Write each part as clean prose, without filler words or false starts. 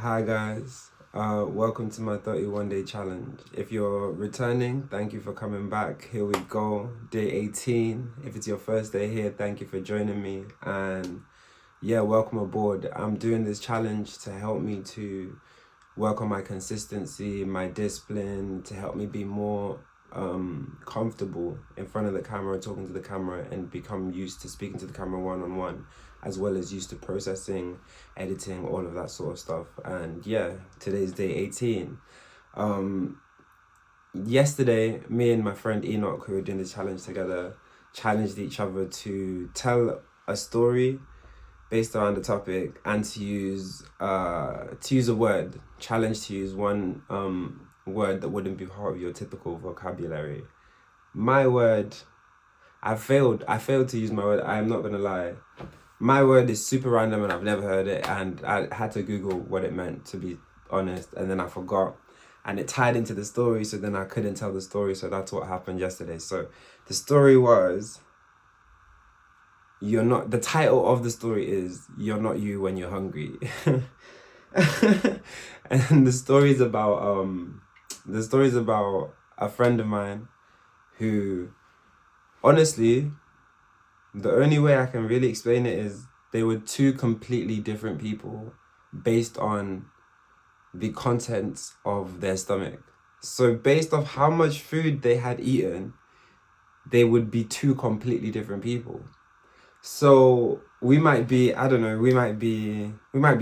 Hi guys, welcome to my 31 day challenge. If you're returning, thank you for coming back. Here we go, day 18. If it's your first day here, thank you for joining me. And yeah, welcome aboard. I'm doing this challenge to help me to work on my consistency, my discipline, to help me be more comfortable in front of the camera, talking to the camera, and become used to speaking to the camera one-on-one, as well as used to processing, editing, all of that sort of stuff. And yeah, today's day 18. Yesterday, me and my friend Enoch, who were doing the challenge together, challenged each other to tell a story based around the topic and to use a word, challenge to use one word that wouldn't be part of your typical vocabulary. My word, I failed to use my word. I'm not gonna lie. My word is super random and I've never heard it, and I had to Google what it meant, to be honest, and then I forgot. And it tied into the story, so then I couldn't tell the story, so that's what happened yesterday. So the story was the title of the story is You're Not You When You're Hungry. And the story's about a friend of mine who, honestly, the only way I can really explain it is they were two completely different people based on the contents of their stomach. So based off how much food they had eaten, they would be two completely different people. So we might be, I don't know, we might be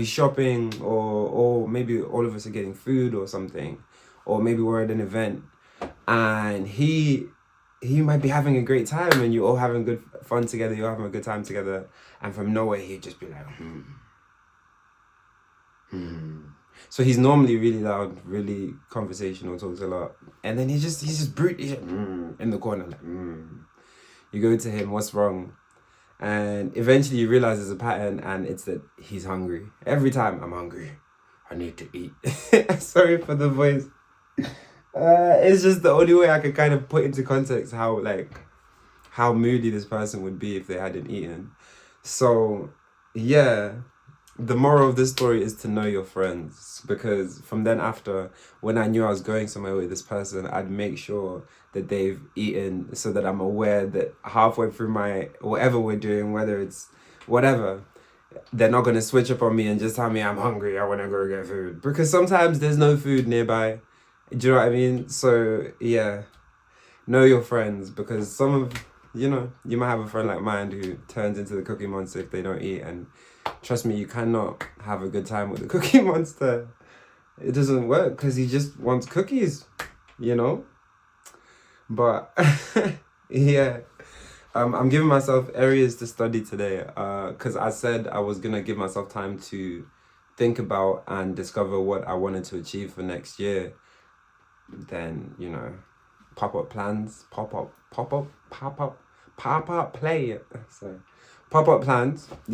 shopping, or maybe all of us are getting food or something, or maybe we're at an event, and he might be having a great time and you're all having good fun together, you're having a good time together, and from nowhere he'd just be like, So he's normally really loud, really conversational, talks a lot, and then he's just brute, in the corner like, You go to him, what's wrong? And eventually you realize there's a pattern, and it's that he's hungry. Every time, I'm hungry, I need to eat. Sorry for the voice. It's just the only way I could kind of put into context how moody this person would be if they hadn't eaten. So yeah, the moral of this story is to know your friends, because from then after, when I knew I was going somewhere with this person, I'd make sure that they've eaten, so that I'm aware that halfway through my whatever we're doing, whether it's whatever, they're not gonna switch up on me and just tell me I'm hungry, I wanna go get food. Because sometimes there's no food nearby. Do you know what I mean? So yeah, know your friends, because you might have a friend like mine who turns into the Cookie Monster if they don't eat, and trust me, you cannot have a good time with the Cookie Monster. It doesn't work because he just wants cookies, you know? But yeah, I'm giving myself areas to study today, because I said I was gonna give myself time to think about and discover what I wanted to achieve for next year. Then, pop-up plans, pop-up play. So pop-up plans, I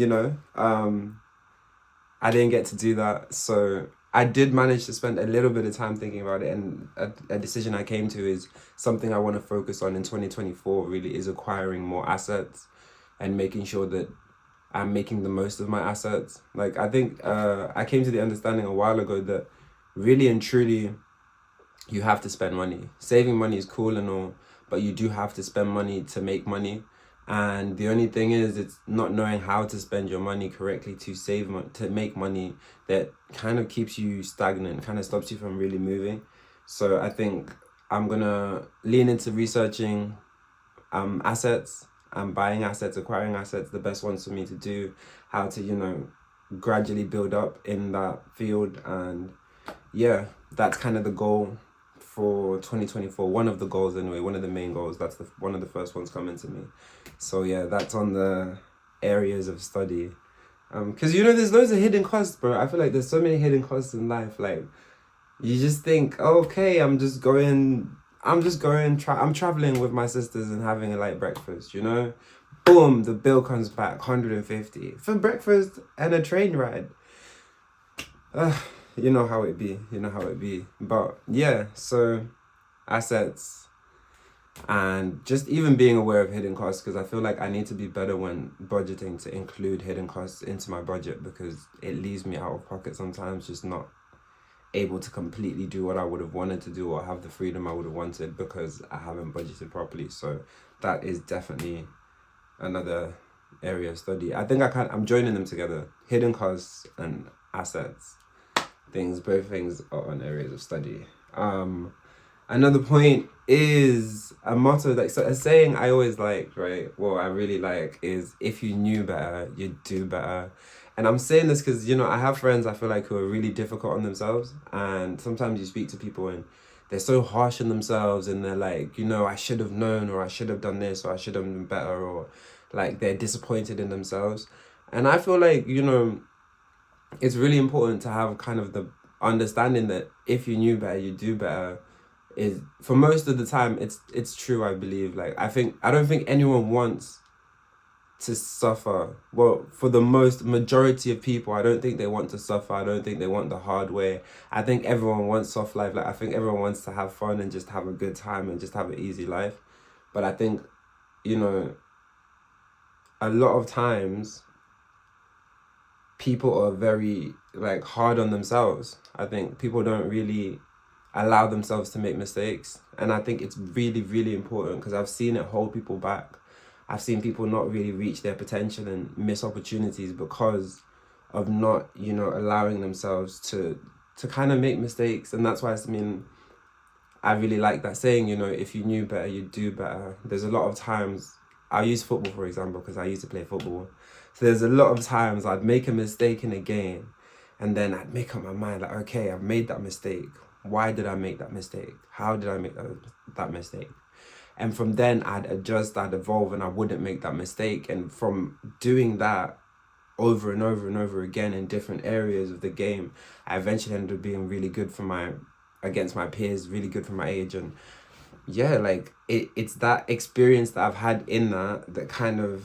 didn't get to do that. So I did manage to spend a little bit of time thinking about it, and a decision I came to is something I want to focus on in 2024 really is acquiring more assets and making sure that I'm making the most of my assets. Like, I think I came to the understanding a while ago that really and truly you have to spend money. Saving money is cool and all, but you do have to spend money to make money. And the only thing is, it's not knowing how to spend your money correctly to make money that kind of keeps you stagnant, kind of stops you from really moving. So I think I'm gonna lean into researching assets and buying assets, acquiring assets, the best ones for me to do, how to, gradually build up in that field. And yeah, that's kind of the goal for 2024. One of the goals anyway, one of the main goals. That's one of the first ones coming to me. So yeah, that's on the areas of study. Because there's loads of hidden costs, bro. I feel like there's so many hidden costs in life. Like, you just think, okay, I'm traveling with my sisters and having a light breakfast, Boom, the bill comes back 150 for breakfast and a train ride. You know how it be. But yeah, so assets, And just even being aware of hidden costs, because I feel like I need to be better when budgeting to include hidden costs into my budget, because it leaves me out of pocket sometimes, just not able to completely do what I would have wanted to do or have the freedom I would have wanted because I haven't budgeted properly. So that is definitely another area of study. I think I'm joining them together. Hidden costs and assets. Both things are on areas of study. Another point is a motto, like, so a saying I always like, right? Well, I really like is, if you knew better, you'd do better. And I'm saying this because, I have friends I feel like who are really difficult on themselves. And sometimes you speak to people and they're so harsh on themselves and they're like, I should have known, or I should have done this, or I should have done better, or like they're disappointed in themselves. And I feel like, it's really important to have kind of the understanding that if you knew better, you do better. Is, for most of the time, it's true, I believe. Like, I don't think anyone wants to suffer. Well, for the majority of people, I don't think they want to suffer. I don't think they want the hard way. I think everyone wants soft life. Like, I think everyone wants to have fun and just have a good time and just have an easy life. But I think, a lot of times people are very like hard on themselves. I think people don't really allow themselves to make mistakes, and I think it's really, really important, because I've seen it hold people back. I've seen people not really reach their potential and miss opportunities because of not, allowing themselves to kind of make mistakes. And that's why I really like that saying, if you knew better, you'd do better. There's a lot of times, I'll use football for example, because I used to play football. So there's a lot of times I'd make a mistake in a game, and then I'd make up my mind, like, okay, I've made that mistake. Why did I make that mistake? How did I make that mistake? And from then I'd adjust, I'd evolve, and I wouldn't make that mistake. And from doing that over and over and over again in different areas of the game, I eventually ended up being really good against my peers, really good for my age. And yeah, like it's that experience that I've had in that kind of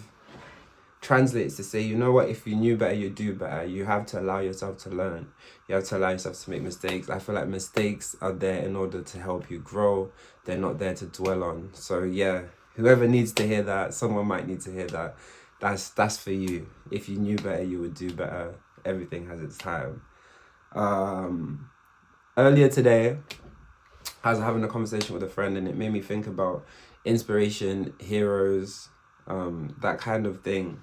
translates to say, what, if you knew better, you do better. You have to allow yourself to learn. You have to allow yourself to make mistakes. I feel like mistakes are there in order to help you grow. They're not there to dwell on. So yeah, whoever needs to hear that, someone might need to hear that. That's for you. If you knew better, you would do better. Everything has its time. Earlier today, I was having a conversation with a friend, and it made me think about inspiration, heroes, that kind of thing,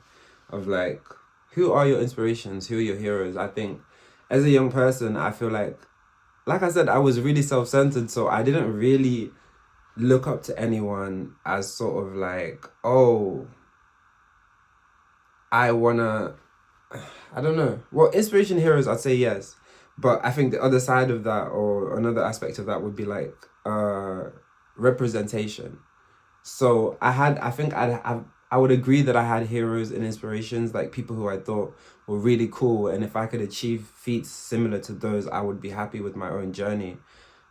of like, who are your inspirations? Who are your heroes? I think as a young person, I feel like I said, I was really self-centered, so I didn't really look up to anyone as sort of like, oh, I don't know. Well, inspiration, heroes, I'd say yes. But I think the other side of that, or another aspect of that, would be like representation. So I would agree that I had heroes and inspirations, like people who I thought were really cool. And if I could achieve feats similar to those, I would be happy with my own journey.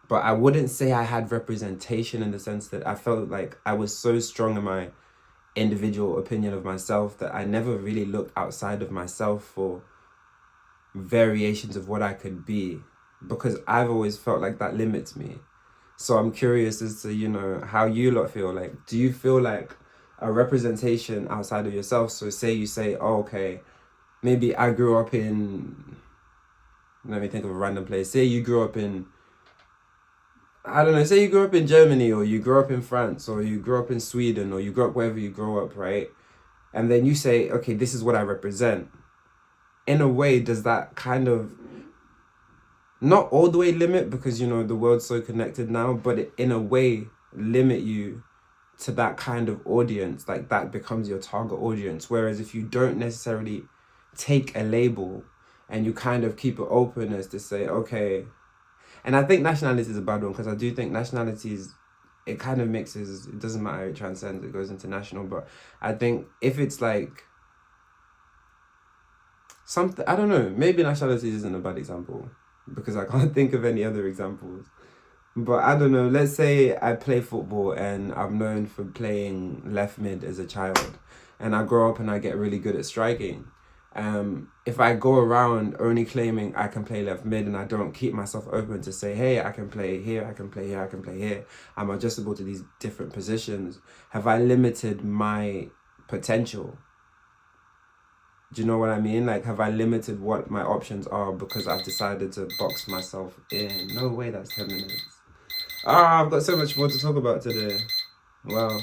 But I wouldn't say I had representation, in the sense that I felt like I was so strong in my individual opinion of myself that I never really looked outside of myself for variations of what I could be, because I've always felt like that limits me. So I'm curious as to, how you lot feel. Like, do you feel like a representation outside of yourself? So say you say, oh, okay, maybe I grew up in, let me think of a random place. Say you grew up in, I don't know, say you grew up in Germany, or you grew up in France, or you grew up in Sweden, or you grew up wherever you grow up, right? And then you say, okay, this is what I represent. In a way, does that kind of, not all the way limit, because, the world's so connected now, but in a way limit you to that kind of audience? Like, that becomes your target audience. Whereas if you don't necessarily take a label and you kind of keep it open as to say, okay, and I think nationality is a bad one, because I do think nationalities, it kind of mixes, it doesn't matter, it transcends, it goes international. But I think if it's like something, I don't know, maybe nationality isn't a bad example, because I can't think of any other examples. But I don't know, let's say I play football and I'm known for playing left mid as a child, and I grow up and I get really good at striking. If I go around only claiming I can play left mid and I don't keep myself open to say, hey, I can play here, I can play here, I can play here, I'm adjustable to these different positions, have I limited my potential? Do you know what I mean? Like, have I limited what my options are because I've decided to box myself in? No way, that's 10 minutes. I've got so much more to talk about today. Wow.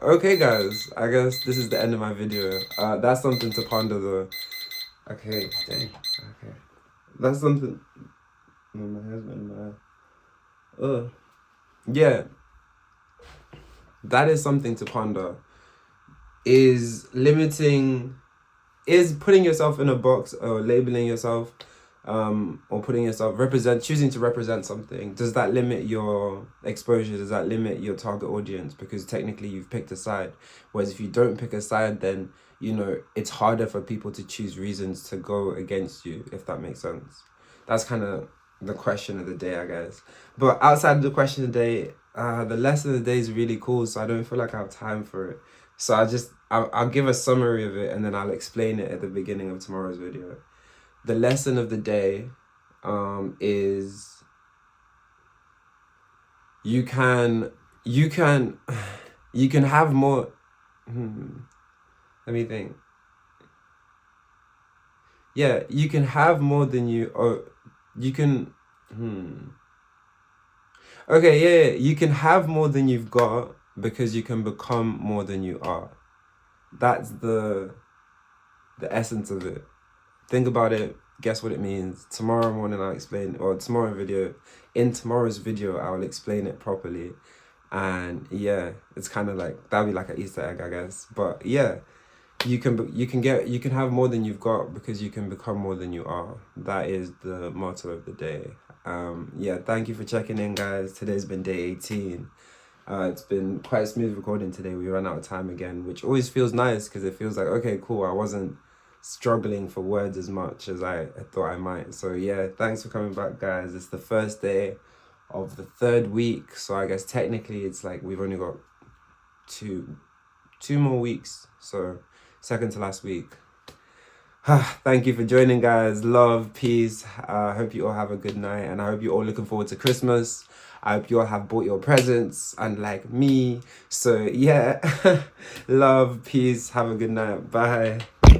Okay guys, I guess this is the end of my video. That's something to ponder though. Okay, dang. Okay. That's something. Oh, my hair's in my eye. Yeah. That is something to ponder. Is putting yourself in a box or labeling yourself, or putting yourself choosing to represent something, does that limit your exposure? Does that limit your target audience? Because technically you've picked a side. Whereas if you don't pick a side, then it's harder for people to choose reasons to go against you, if that makes sense. That's kind of the question of the day, I guess. But outside of the question of the day, the lesson of the day is really cool, so I don't feel like I have time for it. So I'll give a summary of it and then I'll explain it at the beginning of tomorrow's video. The lesson of the day is you can have more. Let me think. Yeah, you can have more than you, or you can. Okay, yeah, you can have more than you've got because you can become more than you are. That's the essence of it. Think about it, guess what it means. Tomorrow morning I'll explain, or in tomorrow's video I'll explain it properly. And yeah, it's kind of like, that'll be like an Easter egg, I guess. But yeah, you can have more than you've got because you can become more than you are. That is the motto of the day. Yeah, thank you for checking in, guys. Today's been day 18. It's been quite smooth recording today. We ran out of time again, which always feels nice because it feels like, okay, cool, I wasn't struggling for words as much as I thought I might. So yeah, thanks for coming back, guys. It's the first day of the 3rd week, so I guess technically it's like we've only got two more weeks, so second to last week. Thank you for joining, guys. Love, peace. I hope you all have a good night, and I hope you're all looking forward to Christmas. I hope you all have bought your presents, unlike me. So yeah, love, peace, have a good night. Bye.